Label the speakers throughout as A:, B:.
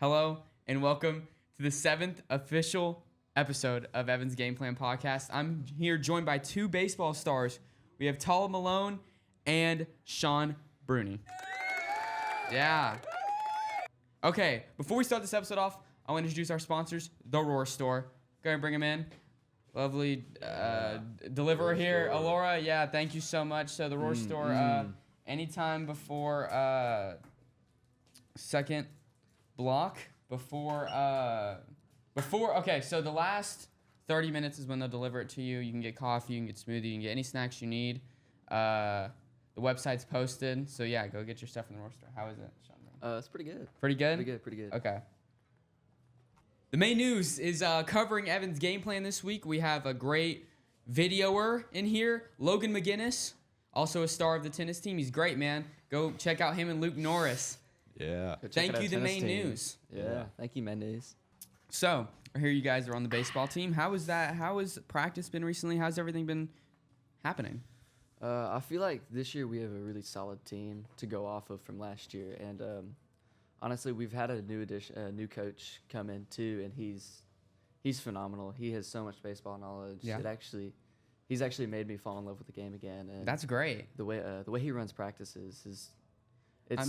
A: Hello, and welcome to the 7th official episode of Evan's Game Plan Podcast. I'm here joined by two baseball stars. We have Talib Malone and Sean Bruni. Yeah. Okay, before we start this episode off, I want to introduce our sponsors, The Roar Store. Go ahead and bring them in. Lovely deliverer here, Alora. Yeah, thank you so much. So The Roar Store, anytime before second block, okay, so the last 30 minutes is when they'll deliver it to you. You can get coffee, you can get smoothie, you can get any snacks you need. The website's posted, so yeah, go get your stuff from The Roar Store. How is it, Sean?
B: It's pretty good.
A: Pretty good?
B: Pretty good.
A: Okay. The main news is covering Evan's game plan this week. We have a great videoer in here, Logan McGinnis, also a star of the tennis team. He's great, man. Go check out him and Luke Norris.
C: Yeah.
A: Thank you, the main news.
B: Yeah. Thank you, Mendes.
A: So, I hear you guys are on the baseball team. How is that? How has practice been recently? How's everything been happening?
B: I feel like this year we have a really solid team to go off of from last year, and honestly, we've had a new coach come in too, and he's phenomenal. He has so much baseball knowledge.
A: Yeah.
B: He's actually made me fall in love with the game again. And
A: That's great.
B: The way he runs practices is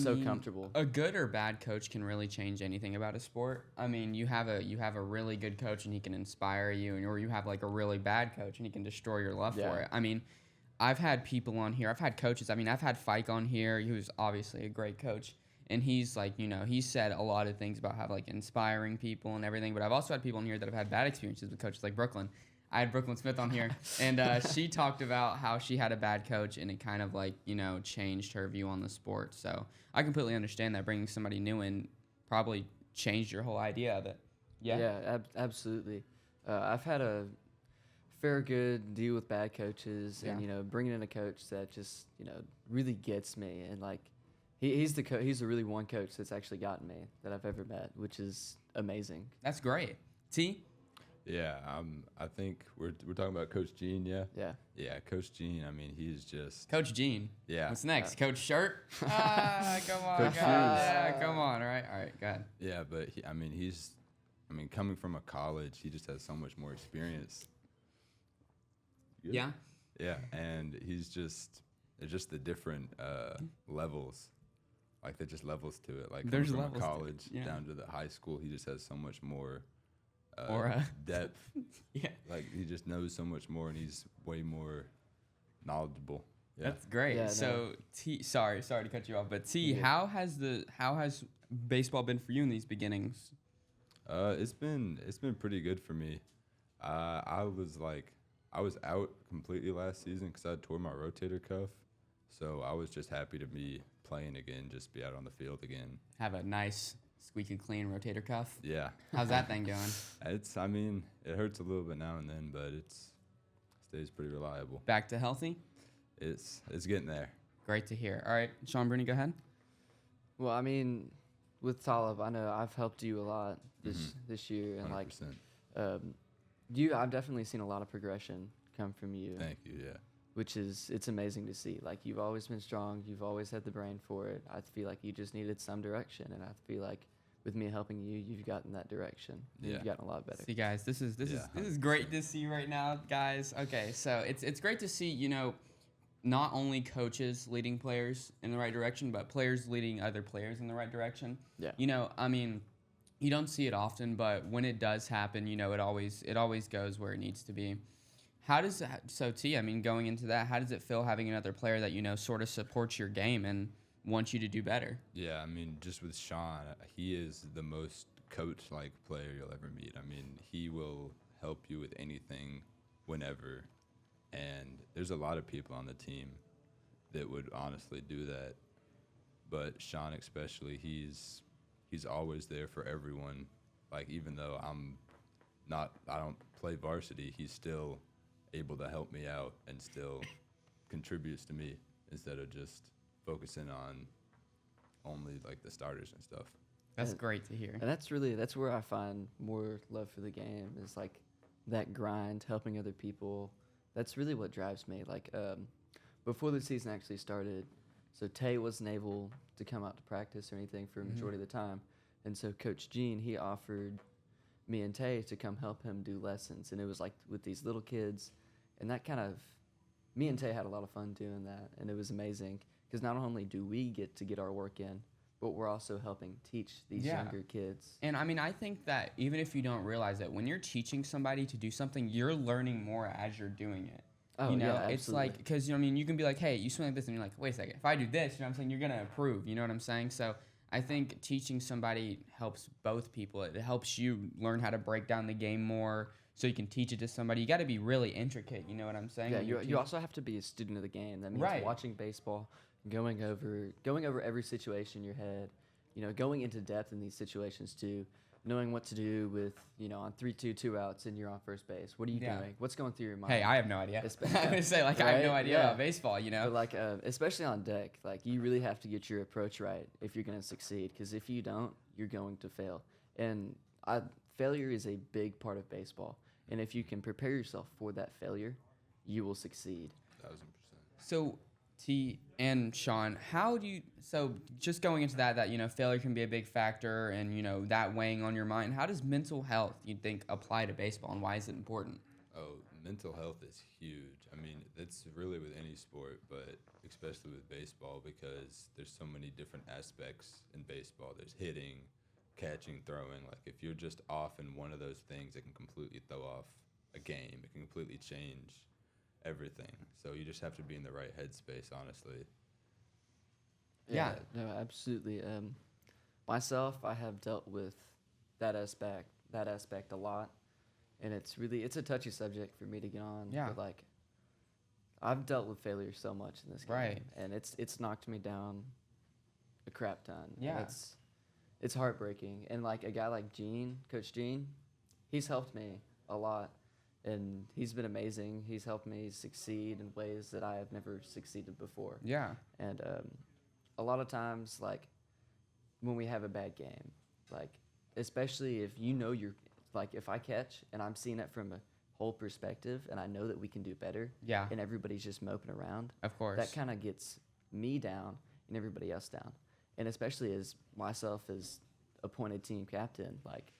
B: so comfortable.
A: A good or bad coach can really change anything about a sport. I mean, you have a really good coach and he can inspire you, or you have like a really bad coach and he can destroy your love for it. I mean, I've had people on here. I've had coaches. I mean, I've had Fike on here, who's obviously a great coach. And he's like, he said a lot of things about how like inspiring people and everything. But I've also had people on here that have had bad experiences with coaches like Brooklyn. I had Brooklyn Smith on here, and she talked about how she had a bad coach, and it kind of like, changed her view on the sport. So I completely understand that bringing somebody new in probably changed your whole idea of it. Yeah.
B: Yeah, absolutely. I've had a fair good deal with bad coaches, and bringing in a coach that just really gets me, and like he's the really one coach that's actually gotten me that I've ever met, which is amazing.
A: That's great. T.
C: Yeah, I think we're talking about Coach Gene, yeah?
B: Yeah,
C: Coach Gene, I mean, he's just...
A: Coach Gene.
C: Yeah.
A: What's next? Coach Shirt? Come on.
C: Coach
A: God. Yeah, come on. All right, go ahead.
C: Yeah, but he's coming from a college, he just has so much more experience. Good?
A: Yeah?
C: Yeah, and there's just the different levels. Like, there's just levels to it. Like,
A: there's
C: from
A: levels
C: college
A: to it, yeah.
C: down to the high school, he just has so much more... depth.
A: Yeah.
C: Like, he just knows so much more, and he's way more knowledgeable. Yeah.
A: That's great.
B: Yeah,
A: so, T, sorry to cut you off, but T, how has baseball been for you in these beginnings?
C: It's been pretty good for me. I was out completely last season because I tore my rotator cuff, so I was just happy to be playing again, just be out on the field again.
A: Have a nice squeaky clean rotator cuff.
C: Yeah.
A: How's that thing going?
C: It hurts a little bit now and then, but it stays pretty reliable.
A: Back to healthy?
C: It's getting there.
A: Great to hear. All right, Sean Bruni, go ahead.
B: Well, I mean, with Talib, I know I've helped you a lot this year, and
C: 100%.
B: I've definitely seen a lot of progression come from you.
C: Thank you. Yeah.
B: It's amazing to see. Like, you've always been strong. You've always had the brain for it. I feel like you just needed some direction, and I feel like with me helping you, you've gotten that direction.
C: Yeah.
B: You've gotten a lot better.
A: See, guys, this is great to see right now, guys. Okay, so it's great to see, not only coaches leading players in the right direction, but players leading other players in the right direction.
B: Yeah.
A: You don't see it often, but when it does happen, it always goes where it needs to be. How does that, so T, going into that, how does it feel having another player that, sort of supports your game and wants you to do better?
C: Yeah, just with Sean, he is the most coach-like player you'll ever meet. He will help you with anything, whenever. And there's a lot of people on the team that would honestly do that. But Sean especially, he's always there for everyone. Like, even though I don't play varsity, he's still able to help me out and still contributes to me instead of just focusing on only like the starters and stuff.
A: That's great to hear.
B: And that's where I find more love for the game, is like that grind, helping other people. That's really what drives me. Like, before the season actually started, so Tay wasn't able to come out to practice or anything for a majority of the time. And so Coach Gene, he offered me and Tay to come help him do lessons. And it was like with these little kids. And that kind of, me and Tay had a lot of fun doing that. And it was amazing because not only do we get to get our work in, but we're also helping teach these younger kids.
A: And I mean, I think that even if you don't realize it, when you're teaching somebody to do something, you're learning more as you're doing it.
B: Oh,
A: you know,
B: yeah,
A: it's like, because, you know what I mean, you can be like, hey, you swing like this, and you're like, wait a second, if I do this, you know what I'm saying, you're going to improve, you know what I'm saying? So I think teaching somebody helps both people. It helps you learn how to break down the game more so you can teach it to somebody. You got to be really intricate, you know what I'm saying?
B: Yeah, you also have to be a student of the game. That means watching baseball, going over every situation in your head, you know, going into depth in these situations too, knowing what to do with, you know, on 3-2, 2 outs and you're on first base. What are you doing? What's going through your mind?
A: Hey, I have no idea. I'm going to say, like, I have no idea about baseball, you know?
B: But, like, especially on deck, like, you really have to get your approach right if you're going to succeed, because if you don't, you're going to fail. And failure is a big part of baseball. And if you can prepare yourself for that failure, you will succeed.
C: 1000%.
A: So, T and Sean, how do you, so just going into that, you know, failure can be a big factor and, you know, that weighing on your mind, how does mental health, you think, apply to baseball, and why is it important?
C: Oh, mental health is huge. I mean, it's really with any sport, but especially with baseball, because there's so many different aspects in baseball. There's hitting, catching, throwing. Like, if you're just off in one of those things, it can completely throw off a game. It can completely change everything. So you just have to be in the right headspace, honestly.
B: Yeah, no, absolutely. Myself, I have dealt with that aspect a lot, and it's a touchy subject for me to get on.
A: Yeah.
B: But, like, I've dealt with failure so much in this game, and it's knocked me down a crap ton.
A: Yeah.
B: And it's heartbreaking, and like a guy like Gene, Coach Gene, he's helped me a lot. And he's been amazing. He's helped me succeed in ways that I have never succeeded before.
A: Yeah.
B: And a lot of times, like, when we have a bad game, like, especially if you know like, if I catch and I'm seeing it from a whole perspective and I know that we can do better.
A: Yeah.
B: And everybody's just moping around.
A: Of course.
B: That kind of gets me down and everybody else down. And especially as myself as appointed team captain, like,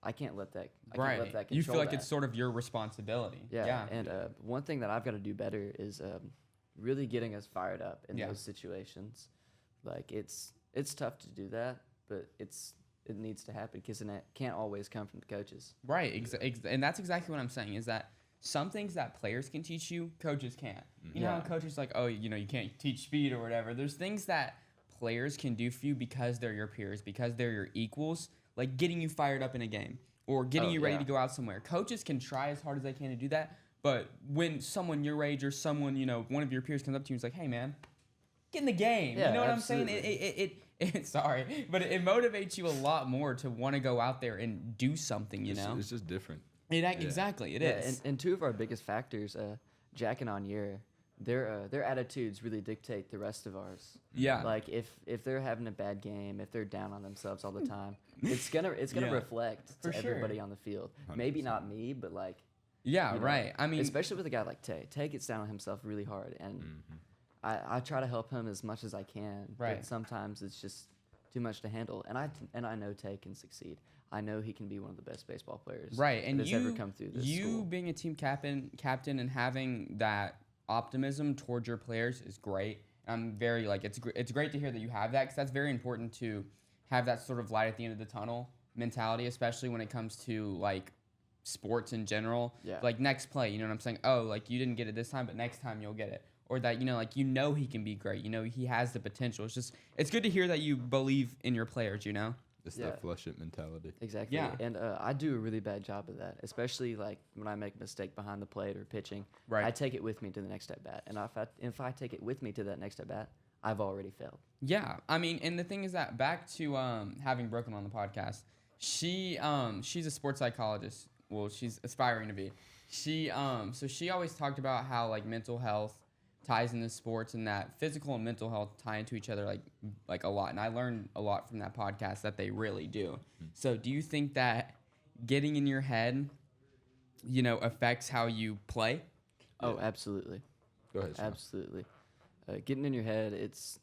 B: I can't let that. I can't let that control
A: You feel like
B: that.
A: it's sort of your responsibility.
B: Yeah. And one thing that I've got to do better is really getting us fired up in those situations. Like, it's tough to do that, but it needs to happen because it can't always come from the coaches.
A: Right. And that's exactly what I'm saying, is that some things that players can teach you, coaches can't. You know how coaches like, oh, you know, you can't teach speed or whatever. There's things that players can do for you because they're your peers, because they're your equals. Like getting you fired up in a game or getting you ready to go out somewhere. Coaches can try as hard as they can to do that, but when someone your age or someone, you know, one of your peers comes up to you and is like, hey, man, get in the game.
B: Yeah,
A: you know what
B: absolutely.
A: I'm saying? Sorry, but it motivates you a lot more to want to go out there and do something, you know?
C: It's just different.
A: Exactly, it is.
B: And two of our biggest factors, Jack and Anier, their attitudes really dictate the rest of ours.
A: Yeah.
B: Like if they're having a bad game, if they're down on themselves all the time, it's gonna reflect to everybody on the field. 100%. Maybe not me, but like.
A: Yeah,
B: you know,
A: right. I mean,
B: especially with a guy like Tay. Tay gets down on himself really hard, and I try to help him as much as I can.
A: Right.
B: But sometimes it's just too much to handle, and I know Tay can succeed. I know he can be one of the best baseball players.
A: Right, and
B: that's ever come through this school.
A: Being a team captain and having that optimism towards your players is great. I'm very it's great to hear that you have that, because that's very important to have that sort of light at the end of the tunnel mentality, especially when it comes to like sports in general.
B: Yeah.
A: Like next play, you know what I'm saying? Oh, like you didn't get it this time, but next time you'll get it. Or that, he can be great. He has the potential. It's good to hear that you believe in your players, you know?
C: It's that flush it mentality.
B: Exactly.
A: Yeah.
B: And I do a really bad job of that, especially like when I make a mistake behind the plate or pitching.
A: Right.
B: I take it with me to the next at bat, and if I take it with me to that next at bat, I've already failed.
A: Yeah, I mean, and the thing is that back to having Brooklyn on the podcast, she's a sports psychologist. Well, she's aspiring to be. So she always talked about how like mental health ties into sports, and that physical and mental health tie into each other like a lot. And I learned a lot from that podcast that they really do. So do you think that getting in your head, affects how you play?
B: Oh, absolutely.
C: Go ahead, Sean.
B: Absolutely. Getting in your head, it's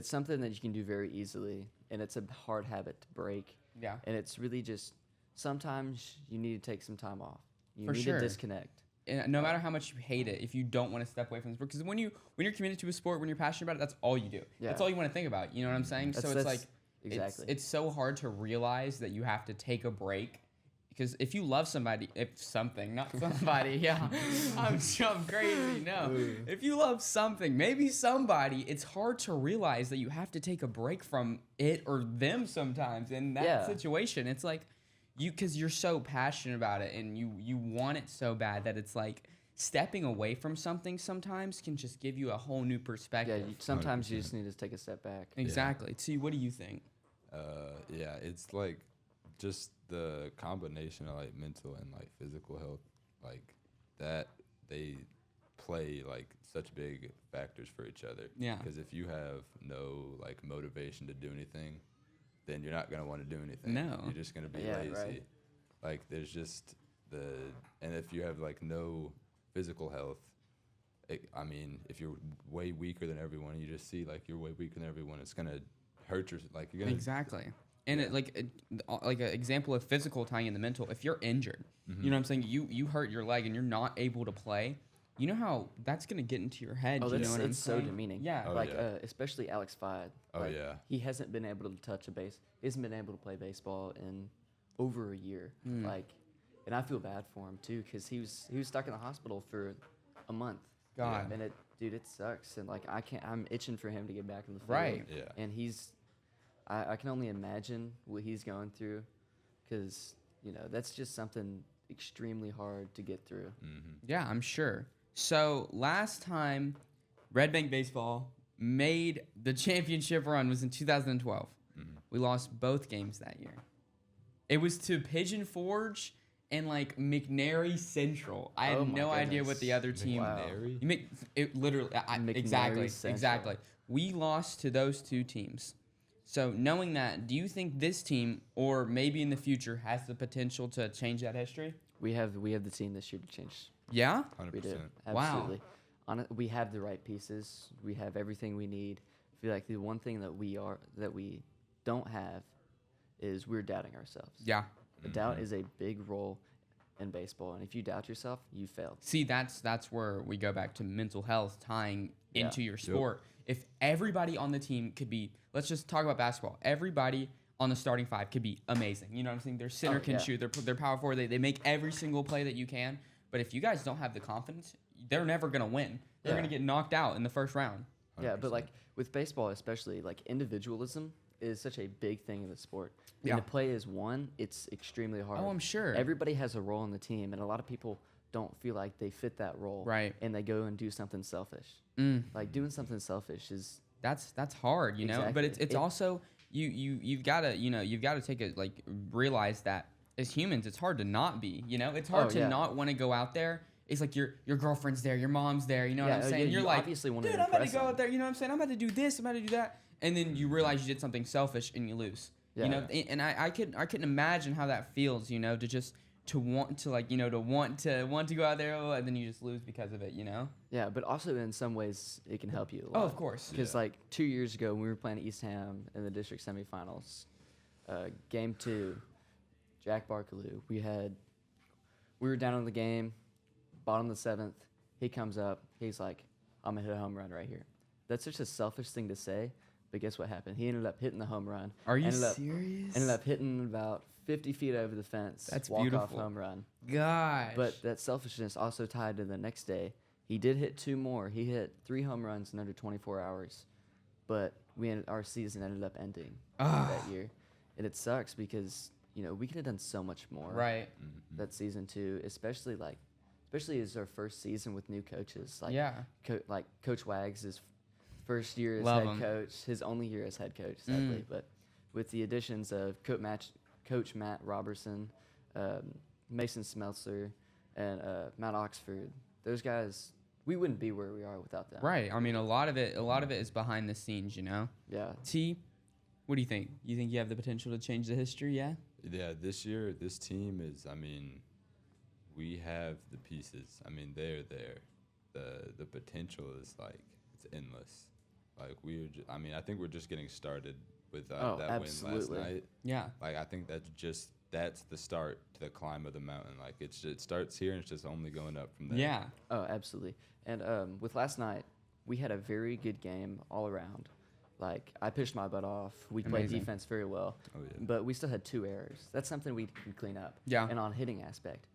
B: something that you can do very easily. and it's a hard habit to break.
A: Yeah.
B: And it's really just sometimes you need to take some time off. You
A: For
B: need
A: sure.
B: to disconnect.
A: And no matter how much you hate it, if you don't want to step away from the sport, because when you're committed to a sport, when you're passionate about it, that's all you do.
B: Yeah.
A: That's all you want to think about. You know what I'm saying? So it's like
B: exactly.
A: it's so hard to realize that you have to take a break. Because if you love somebody, not somebody, yeah, I'm crazy, no. If you love something, maybe somebody, it's hard to realize that you have to take a break from it or them sometimes. In that situation, it's like, because you're so passionate about it and you want it so bad that it's like stepping away from something sometimes can just give you a whole new perspective.
B: Yeah, sometimes
C: 100%.
B: you just need to take a step back.
A: Exactly. T, what do you think?
C: Yeah, it's like just the combination of like mental and like physical health, like that they play like such big factors for each other.
A: Yeah.
C: Because if you have no like motivation to do anything, then you're not gonna want to do anything.
A: No.
C: You're just gonna be
B: Yeah,
C: lazy.
B: right.
C: Like there's just and if you have like no physical health, I mean, if you're way weaker than everyone, you just see like you're way weaker than everyone. It's gonna hurt your like you're gonna
A: Exactly. And like an example of physical tying in the mental, if you're injured,
C: Mm-hmm.
A: you know what I'm saying? You hurt your leg and you're not able to play. You know how that's gonna get into your head.
B: Oh,
A: you know
B: that's
A: what I'm
B: it's so
A: saying?
B: demeaning.
A: Yeah.
C: Oh,
B: like
C: yeah.
B: especially Alex Fide.
C: Oh,
B: Like,
C: yeah.
B: He hasn't been able to touch a base. He hasn't been able to play baseball in over a year. Like, and I feel bad for him too because he was stuck in the hospital for a month.
A: God.
B: And it sucks. And like I'm itching for him to get back in the field.
A: Right.
C: Yeah.
B: And I can only imagine what he's going through because that's just something extremely hard to get through.
C: Mm-hmm.
A: Yeah, I'm sure. So last time Red Bank Baseball made the championship run was in 2012. We lost both games that year. It was to Pigeon Forge and like McNary Central. I
B: Oh
A: had
B: my
A: no idea what
B: goodness.
A: the other team.
B: Wow.
A: You make it literally
B: McNary
A: exactly.
B: Central.
A: We lost to those two teams. So knowing that, do you think this team or maybe in the future has the potential to change that history?
B: We have the team this year to change.
A: Yeah?
C: 100%.
B: We do.
A: Wow.
B: Absolutely. We have the right pieces. We have everything we need. I feel like the one thing that we don't have is we're doubting ourselves.
A: Yeah.
B: The doubt is a big role in baseball, and if you doubt yourself, you failed.
A: See, that's where we go back to mental health tying
B: Yeah.
A: into your sport. If everybody on the team could be, let's just talk about basketball. Everybody on the starting five could be amazing. You know what I'm saying? Their center can
B: yeah.
A: shoot. They're power forward. They make every single play that you can. But if you guys don't have the confidence, they're never gonna win. They're
B: Yeah.
A: gonna get knocked out in the first round.
B: Yeah, but
C: 100%.
B: like with baseball especially, like individualism is such a big thing in the sport.
A: Yeah.
B: And to play as one, it's extremely hard.
A: Oh, I'm sure.
B: Everybody has a role in the team, and a lot of people don't feel like they fit that role.
A: Right.
B: And they go and do something selfish. Like doing something selfish is
A: That's hard, you know. But
B: Exactly.
A: it's also you've gotta take it like realize that as humans it's hard to not be. You know, it's hard
B: Oh,
A: to
B: yeah.
A: not want to go out there. It's like your girlfriend's there, your mom's there. You know what
B: Yeah,
A: I'm
B: yeah,
A: saying? You're
B: you
A: like,
B: obviously wanna
A: dude, I'm about to
B: impress
A: go
B: them.
A: out there. You know what I'm saying? I'm about to do this. I'm about to do that. And then you realize you did something selfish and you lose.
B: Yeah.
A: You know, and I couldn't imagine how that feels. You know, to want to go out there, and then you just lose because of it. You know.
B: yeah, but also in some ways it can help you a lot.
A: Oh, of course.
B: Because
C: Yeah.
B: like 2 years ago when we were playing East Ham in the district semifinals, game 2, Jack Barkaloo, we were down on the game, bottom of the 7th. He comes up, he's like, "I'm gonna hit a home run right here." That's such a selfish thing to say, but guess what happened? He ended up hitting the home run.
A: Are you
B: ended
A: serious?
B: Ended up hitting about 50 feet over the fence.
A: That's
B: walk-off
A: beautiful.
B: home run.
A: Gosh.
B: But that selfishness also tied to the next day. He did hit 2 more. He hit 3 home runs in under 24 hours. But our season ended up ending that year. And it sucks because, we could have done so much more
A: right.
B: that season too, especially as our first season with new coaches. Like,
A: Yeah.
B: Coach Wags' his first year as
A: Love
B: head
A: him.
B: coach, his only year as head coach, sadly. But with the additions of Coach Matt Robertson, Mason Smeltzer, and Matt Oxford, those guys, we wouldn't be where we are without them.
A: Right. I mean, a lot of it is behind the scenes, you know.
B: Yeah.
A: T, what do you think? You think you have the potential to change the history? Yeah.
C: Yeah, this year, this team is, we have the pieces. They're there. The potential is, like, it's endless. Like, I think we're just getting started with that win
B: absolutely.
C: last night.
A: Yeah.
C: Like I think that's the start to the climb of the mountain. Like it starts here and it's just only going up from there.
A: Yeah.
B: Oh, absolutely. And with last night, we had a very good game all around. Like, I pitched my butt off. We played
A: Amazing.
B: defense very well.
C: Oh, yeah.
B: But we still had 2 errors. That's something we can clean up.
A: Yeah.
B: And on hitting aspect,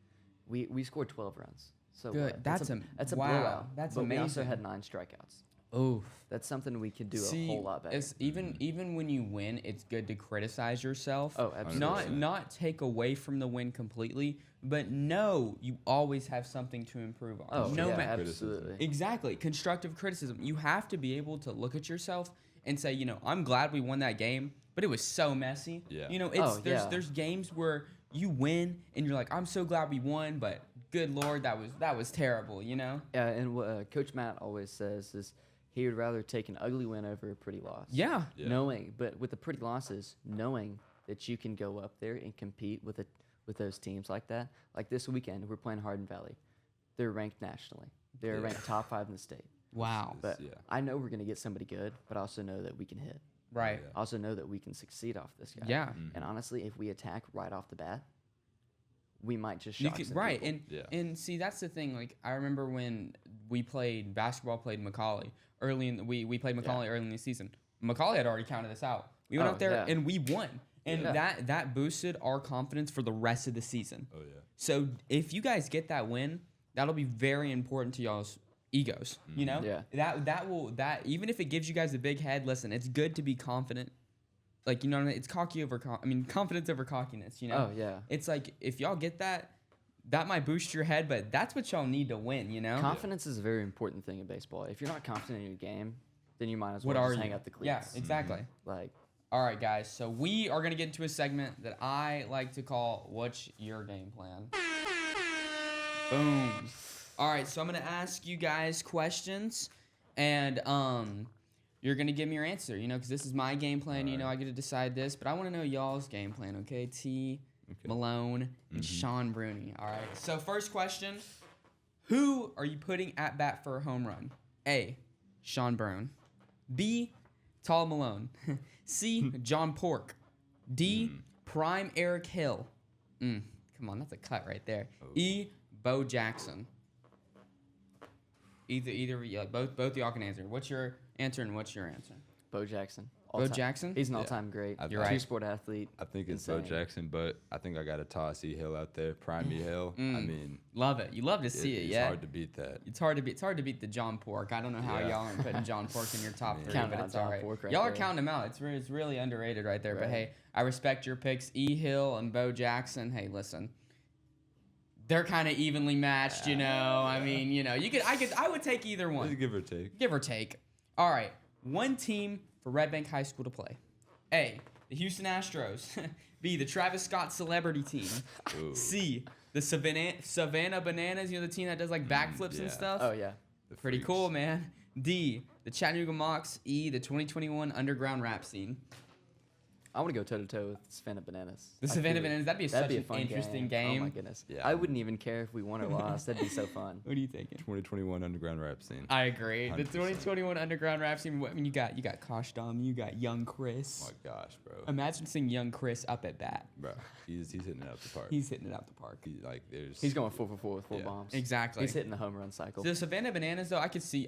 B: we scored 12 runs. So
A: Good.
B: what?
A: That's
B: a
A: wow.
B: blowout.
A: That's
B: but we also
A: amazing.
B: had 9 strikeouts.
A: Oof.
B: That's something we could do a whole lot better.
A: It's even when you win, it's good to criticize yourself.
B: Oh, absolutely.
A: Not take away from the win completely, but no, you always have something to improve on.
B: Oh,
A: no
B: yeah,
A: matter.
B: absolutely.
A: Exactly. Constructive criticism. You have to be able to look at yourself and say, I'm glad we won that game, but it was so messy.
C: Yeah.
A: There's games where you win and you're like, I'm so glad we won, but good Lord, that was terrible,
B: Yeah, and what Coach Matt always says is he would rather take an ugly win over a pretty loss.
A: Yeah.
B: But with the pretty losses, knowing that you can go up there and compete with those teams like that. Like this weekend, we're playing Hardin Valley. They're ranked nationally. They're ranked top 5 in the state.
A: Wow.
B: But I know we're going to get somebody good, but I also know that we can hit.
A: Right.
C: Yeah.
B: I also know that we can succeed off this guy.
A: Yeah.
B: And honestly, if we attack right off the bat, we might just
A: You
B: shock
A: could,
B: some
A: right,
B: people.
A: and see that's the thing. Like I remember when we played Macaulay early in we played Macaulay early in the season. Macaulay had already counted us out. We went out there and we won, and that boosted our confidence for the rest of the season.
C: Oh yeah.
A: So if you guys get that win, that'll be very important to y'all's egos.
B: Yeah.
A: That even if it gives you guys a big head, listen, it's good to be confident. Like, what I mean? It's confidence over cockiness,
B: Oh, yeah.
A: It's like, if y'all get that might boost your head, but that's what y'all need to win,
B: Confidence is a very important thing in baseball. If you're not confident in your game, then you might as well
A: What
B: just
A: are
B: hang
A: you?
B: up the cleats.
A: Yeah, exactly.
B: Like,
A: All right, guys. So we are going to get into a segment that I like to call What's Your Game Plan? Boom. All right, so I'm going to ask you guys questions, and you're going to give me your answer, because this is my game plan. I get to decide this, but I want to know y'all's game plan, okay? Malone, and Sean Bruni. All right, so first question. Who are you putting at bat for a home run? A, Sean Brown. B, Tal Malone. C, John Pork. D, Prime Eric Hill. Come on, that's a cut right there.
C: Oh.
A: E, Bo Jackson. Either both y'all can answer. What's your answer and what's your answer?
B: Bo Jackson.
A: Bo Jackson?
B: He's an all-time great.
C: You're right.
B: Two-sport athlete.
C: I think it's
B: Insane.
C: Bo Jackson, but I think I got to toss E Hill out there. Prime E Hill. I mean,
A: love it. You love to see it.
C: It's
A: Yeah.
C: hard to beat that.
A: It's hard to beat the John Pork. I don't know how y'all aren't putting John Pork in your top 3,
B: Count
A: but
B: out
A: it's
B: John
A: all right.
B: Pork right
A: Y'all are
B: there.
A: counting him out. It's really underrated right there. But
B: Right.
A: hey, I respect your picks. E Hill and Bo Jackson. Hey, listen. They're kind of evenly matched, I mean, I would take either one.
C: Just give or take.
A: Give or take. All right. One team for Red Bank High School to play. A, the Houston Astros. B, the Travis Scott Celebrity Team.
C: Ooh.
A: C, the Savannah Bananas, the team that does like backflips and
C: yeah.
A: stuff.
B: Oh, yeah.
C: The
A: Pretty
C: freaks.
A: cool, man. D, the Chattanooga Mocs. E, the 2021 underground rap scene.
B: I want to go toe-to-toe with Savannah Bananas.
A: The
B: I
A: Savannah
B: feel it.
A: Bananas, that'd be such
B: a
A: an
B: fun
A: interesting
B: Oh,
A: game.
B: my goodness.
C: Yeah.
B: I wouldn't even care if we won or lost. That'd be so fun.
A: What are you thinking?
C: 2021 underground rap scene.
A: I agree. The
C: 100%.
A: 2021 underground rap scene. I mean, you got Kosh Dom, you got Young Chris.
C: Oh my gosh, bro.
A: Imagine seeing Young Chris up at bat.
C: Bro, he's hitting it out the park.
A: He's hitting it out the park.
B: He's going 4 for 4 with 4
C: Yeah.
B: bombs.
A: Exactly.
B: He's hitting the home run cycle.
A: The Savannah Bananas, though, I could see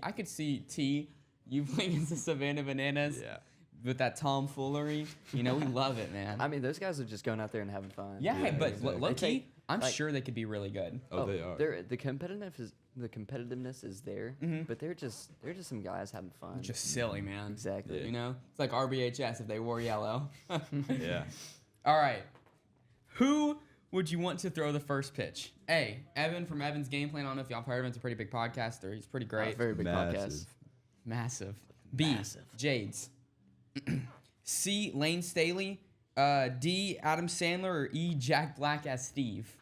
A: T, you playing against the Savannah Bananas
C: Yeah.
A: with that tomfoolery. We love it, man.
B: I mean, those guys are just going out there and having fun.
A: yeah,
C: Yeah,
A: but
C: exactly.
A: low
B: They
A: key,
B: take,
A: I'm
B: like-
A: sure they could be really good.
C: Oh, they are.
B: The competitiveness is there, but they're just some guys having fun.
A: Just silly, man.
B: Exactly.
C: Yeah.
A: It's like RBHS if they wore yellow.
C: Yeah.
A: All right. Who would you want to throw the first pitch? A, Evan from Evan's Game Plan. I don't know if y'all have heard of him. It's a pretty big podcaster. He's pretty great.
B: Very big podcast.
C: Massive.
A: Massive. B,
B: Massive.
A: Jades. C, Lane Staley. D, Adam Sandler. Or E, Jack Black as Steve.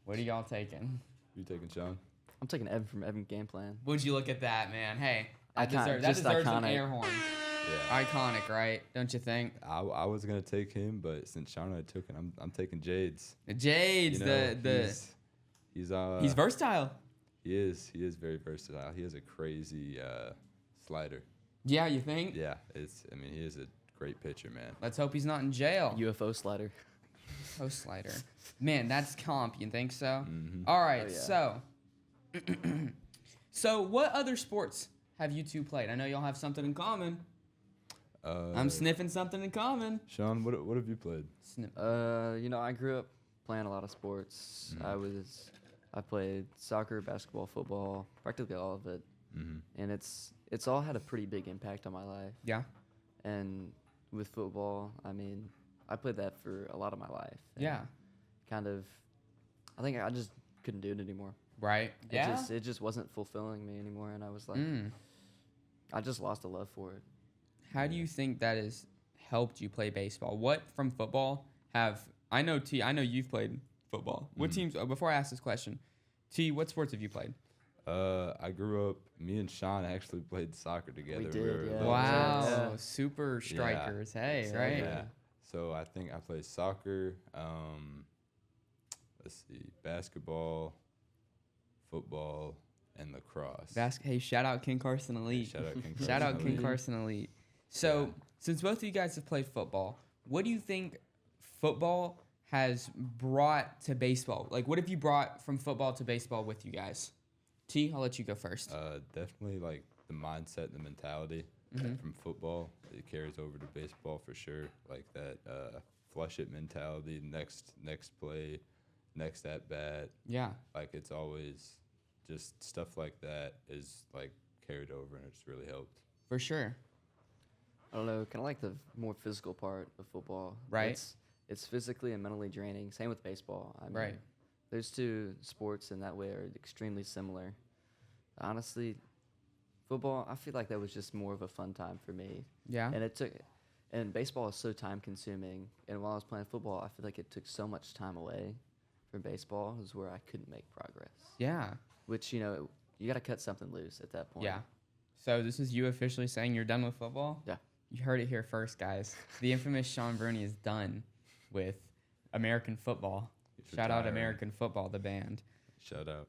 A: What are y'all taking?
C: You taking Sean?
B: I'm taking Evan from Evan Game Plan.
A: Would you look at that, man? Hey, that
B: Iconic,
A: deserves an
B: iconic.
A: air horn.
C: Yeah.
A: Iconic, right? Don't you think?
C: I was gonna take him, but since Sean and I took him, I'm taking Jades.
A: The Jades,
C: He's
A: versatile.
C: He is very versatile. He has a crazy slider.
A: Yeah, you think?
C: Yeah, he is a great pitcher, man.
A: Let's hope he's not in jail.
B: UFO slider.
A: Post slider. Man, that's comp. You think so?
C: Mm-hmm.
A: All right.
B: Oh, yeah.
A: So, so what other sports have you two played? I know y'all have something in common. I'm sniffing something in common.
C: Sean, what have you played?
B: I grew up playing a lot of sports. I played soccer, basketball, football, practically all of it.
C: Mm-hmm.
B: And it's all had a pretty big impact on my life.
A: Yeah.
B: And with football, I mean, I played that for a lot of my life. And
A: Yeah.
B: I think I just couldn't do it anymore.
A: Right.
B: It just wasn't fulfilling me anymore, and I was like, I just lost a love for it.
A: How do you think that has helped you play baseball? What from football I know you've played football. What teams? Before I ask this question, T, what sports have you played?
C: I grew up. Me and Sean actually played soccer together.
B: We did, yeah.
C: little
A: Wow,
C: kids.
B: Yeah.
A: super strikers. Hey,
B: Exactly.
A: right?
C: Yeah. So I think I played soccer. Let's see, basketball, football, and lacrosse.
A: Hey, shout out King Carson Elite.
C: Shout out King Carson.
A: Shout out King
C: Elite.
A: Carson Elite. So, since both of you guys have played football, what do you think football has brought to baseball? Like, what have you brought from football to baseball with you guys? T, I'll let you go first.
C: Definitely like the mindset and the mentality from football. It carries over to baseball for sure. Like that flush it mentality, next play, next at bat.
A: Yeah.
C: Like it's always just stuff like that is like carried over and it's really helped.
A: For sure.
B: I don't know, kind of like the more physical part of football.
A: Right.
B: It's physically and mentally draining. Same with baseball. I mean,
A: Right.
B: Those two sports in that way are extremely similar. Honestly, football, I feel like that was just more of a fun time for me.
A: Yeah.
B: And baseball is so time consuming. And while I was playing football, I feel like it took so much time away from baseball is where I couldn't make progress.
A: Yeah.
B: Which, you got to cut something loose at that point.
A: Yeah. So this is you officially saying you're done with football?
B: Yeah.
A: You heard it here first, guys. The infamous Sean Bruni is done with American football. Shout out American Football, the band.
C: Shout out.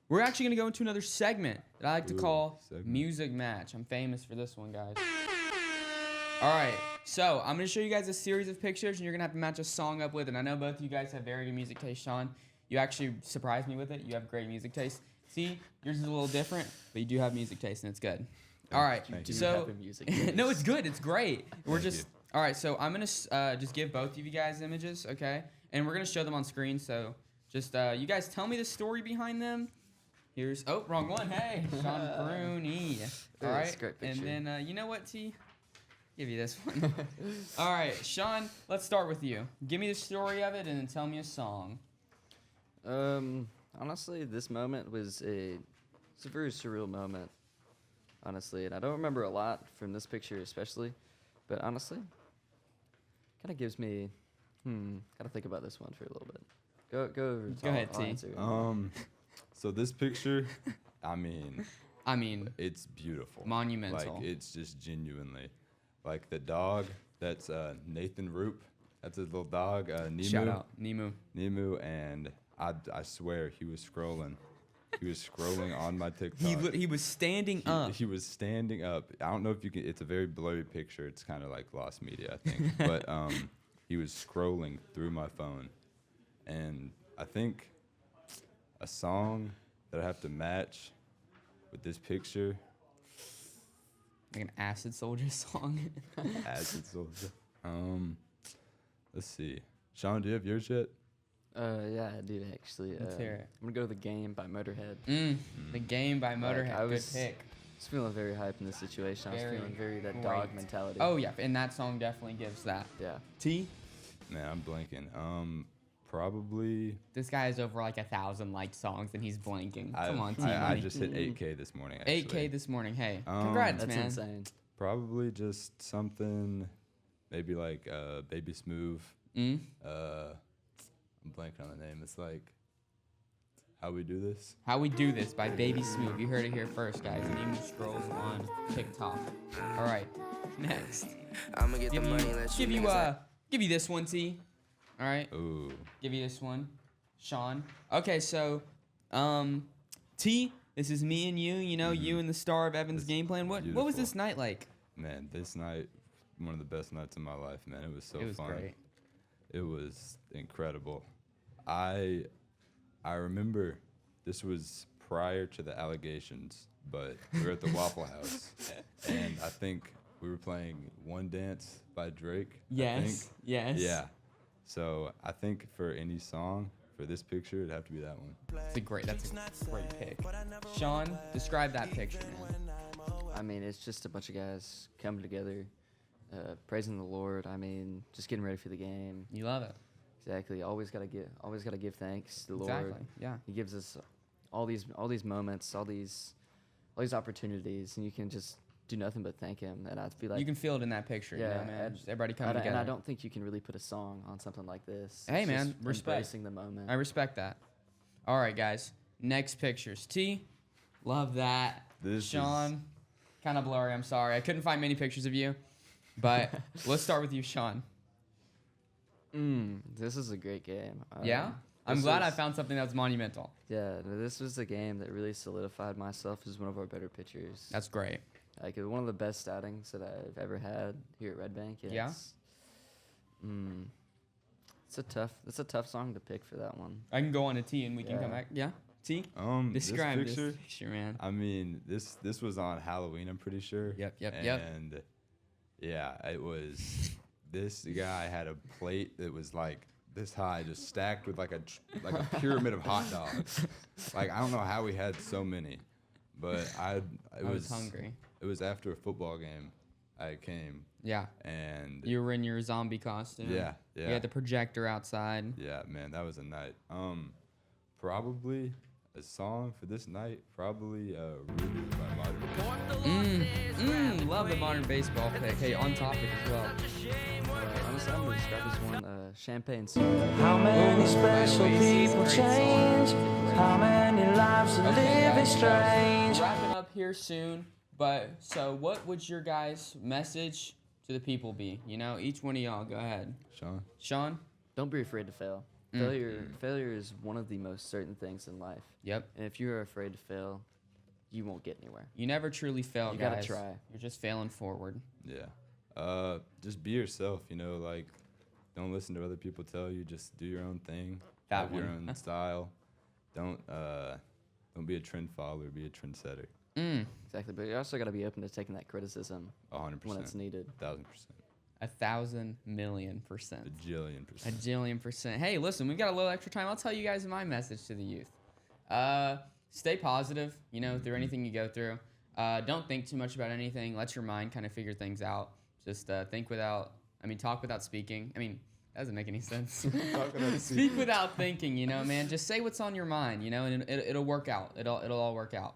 A: We're actually gonna go into another segment that I like to call
C: segment.
A: Music Match. I'm famous for this one, guys. All right, so I'm gonna show you guys a series of pictures, and you're gonna have to match a song up with it. I know both of you guys have very good music taste, Sean. You actually surprised me with it. You have great music taste. See, yours is a little different, but you do have music taste, and it's good. All right,
C: Thank you.
A: so
B: Have a music taste.
A: no, it's good. It's great. We're
C: Thank
A: just
C: you.
A: all right. So I'm gonna just give both of you guys images, okay? And we're gonna show them on screen. So just you guys tell me the story behind them. Here's wrong one. Hey, Sean Bruni. All
B: That's
A: right,
B: a great picture.
A: and then you know what, T? Give you this one. All right, Sean. Let's start with you. Give me the story of it, and then tell me a song.
B: Honestly, this moment it's a very surreal moment, honestly, and I don't remember a lot from this picture especially, but honestly, kind of gives me, gotta think about this one for a little bit. Go over.
A: Go ahead,
B: I'll
A: T.
B: answer.
C: So this picture, I mean,
A: It's
C: beautiful.
A: monumental.
C: Like it's just genuinely, like the dog. That's Nathan Roop. That's his little dog, Nemu.
A: Shout out, Nemu.
C: Nemu, and I swear he was scrolling. He was scrolling on my TikTok.
A: He was standing up.
C: He was standing up. I don't know if you can. It's a very blurry picture. It's kind of like lost media, I think. But he was scrolling through my phone, and I think a song that I have to match with this picture.
A: Like an Acid Soldier song.
C: Acid Soldier. Let's see. Sean, do you have yours yet?
B: Yeah, I do actually.
A: Let's hear it.
B: I'm gonna go with The Game by Motorhead.
A: The Game by Motorhead.
B: I
A: Good
B: was
A: pick.
B: was feeling very hyped in this situation. I was feeling very that dog
A: great.
B: mentality.
A: Oh yeah, and that song definitely gives that.
B: Yeah.
A: T.
C: Man, I'm blanking. Probably.
A: This guy has over like 1,000 liked songs and he's blanking. Come on, T.
C: I
A: buddy.
C: just hit 8K this morning. Actually.
A: 8K this morning. Hey, congrats,
B: That's
A: man.
B: insane.
C: Probably just something, maybe like Baby Smooth. I'm blanking on the name. It's like How We Do This.
A: How We Do This by Baby Smooth. You heard it here first, guys. Nemo scrolls on TikTok. All right, next.
D: I'ma get the money. Let's
A: Give you this one, T. All right.
C: Ooh.
A: Give you this one, Sean. Okay, so, T. This is me and you. You know, you and the star of Evan's game plan. What was
C: beautiful.
A: this night like?
C: Man, this night, one of the best nights of my life, man. It was so
A: It was
C: fun.
A: great.
C: It was incredible. I remember this was prior to the allegations, but we were at the Waffle House, and I think we were playing One Dance by Drake.
A: Yes.
C: Yeah. So I think for any song, for this picture, it'd have to be that one.
A: That's a great pick. Sean, describe that picture, man.
B: I mean, it's just a bunch of guys coming together, praising the Lord. I mean, just getting ready for the game.
A: You love it.
B: Exactly. Always gotta give thanks to the
A: Exactly.
B: Lord.
A: Yeah.
B: He gives us all these moments, all these opportunities, and you can just do nothing but thank Him. And I feel like
A: You can feel it in that picture, you know, man. Just everybody coming together.
B: And I don't think you can really put a song on something like this.
A: Hey,
B: It's
A: man,
B: just
A: respect.
B: embracing the moment.
A: I respect that. All right, guys. Next pictures. T, love that.
C: This
A: Sean, kind of blurry. I'm sorry. I couldn't find many pictures of you, but let's start with you, Sean.
B: This is a great game.
A: Yeah? I'm
B: this
A: glad I
B: was-
A: found something that's monumental.
B: Yeah, this was a game that really solidified myself as one of our better pitchers.
A: That's great.
B: Like one of the best outings that I've ever had here at Red Bank.
A: Yeah?
B: It's a tough song to pick for that one.
A: I can go on to T and we can come
B: Yeah.
A: back. Yeah? T?
C: This
A: Describe
C: picture,
A: this picture, man.
C: I mean, this was on Halloween, I'm pretty sure.
A: Yep.
C: And yeah, it was. This guy had a plate that was like this high, just stacked with like a pyramid of hot dogs. Like I don't know how we had so many, but I
A: was hungry.
C: It was after a football game. I came.
A: Yeah.
C: And
A: You were in your zombie costume.
C: yeah.
A: You had the projector outside.
C: Yeah, man, that was a night. Probably a song for this night. Probably Ruby by Modern Baseball.
A: Love the modern baseball pick. Hey, on topic as well.
B: Honestly, I'm gonna describe this one Champagne Song.
E: How many special
A: Oasis,
E: people
A: great song.
E: change? How many lives are
A: Okay,
E: living
A: guys, so
E: strange?
A: wrapping up here soon. But so, what would your guys' message to the people be? You know, each one of y'all, go ahead. Sean.
B: Don't be afraid to fail. Failure is one of the most certain things in life.
A: Yep.
B: And if you're afraid to fail, you won't get anywhere.
A: You never truly fail,
B: You
A: guys.
B: gotta try.
A: You're just failing forward.
C: Yeah. Just be yourself, you know, like don't listen to what other people tell you, just do your own thing.
A: That
C: have your
A: one.
C: own style. Don't be a trend follower, be a trendsetter.
B: Exactly. But you also got to be open to taking that criticism
C: 100%.
B: when it's needed.
C: 1,000%.
A: 1,000,000,000%.
C: A jillion
A: A
C: percent.
A: jillion percent. Hey, listen, we've got a little extra time. I'll tell you guys my message to the youth. Stay positive, you know, through anything you go through. Don't think too much about anything. Let your mind kind of figure things out. Just talk without speaking. I mean, that doesn't make any sense. Speak without thinking, you know, man. Just say what's on your mind, you know, and it'll work out. It'll all work out.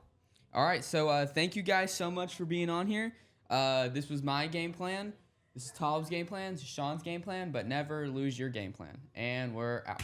A: All right, so thank you guys so much for being on here. This was my game plan. This is Talib's game plan. This is Sean's game plan, but never lose your game plan. And we're out.